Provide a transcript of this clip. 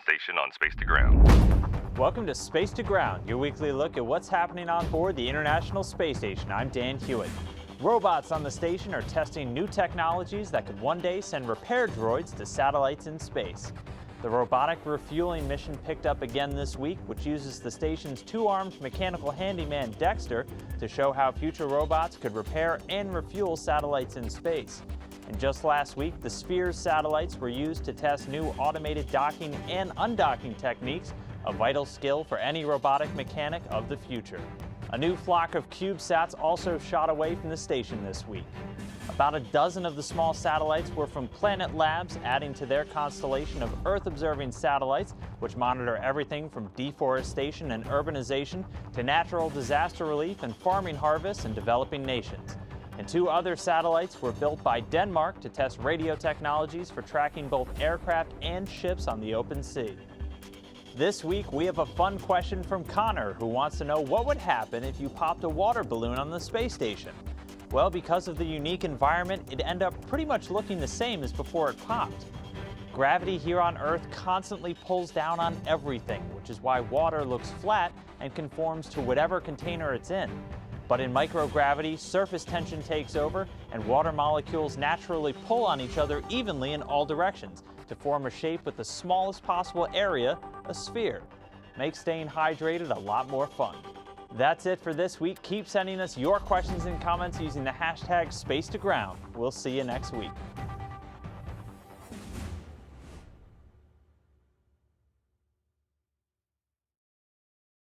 station on Space to Ground. Welcome to Space to Ground, your weekly look at what's happening on board the International Space Station. I'm Dan Hewitt. Robots on the station are testing new technologies that could one day send repair droids to satellites in space. The robotic refueling mission picked up again this week, which uses the station's two-armed mechanical handyman Dexter to show how future robots could repair and refuel satellites in space. And just last week, the Spheres satellites were used to test new automated docking and undocking techniques, a vital skill for any robotic mechanic of the future. A new flock of CubeSats also shot away from the station this week. About a dozen of the small satellites were from Planet Labs, adding to their constellation of Earth-observing satellites, which monitor everything from deforestation and urbanization to natural disaster relief and farming harvests in developing nations. And two other satellites were built by Denmark to test radio technologies for tracking both aircraft and ships on the open sea. This week, we have a fun question from Connor, who wants to know what would happen if you popped a water balloon on the space station. Well, because of the unique environment, it'd end up pretty much looking the same as before it popped. Gravity here on Earth constantly pulls down on everything, which is why water looks flat and conforms to whatever container it's in. But in microgravity, surface tension takes over, and water molecules naturally pull on each other evenly in all directions to form a shape with the smallest possible area, a sphere. Makes staying hydrated a lot more fun. That's it for this week. Keep sending us your questions and comments using the hashtag #SpaceToGround. We'll see you next week.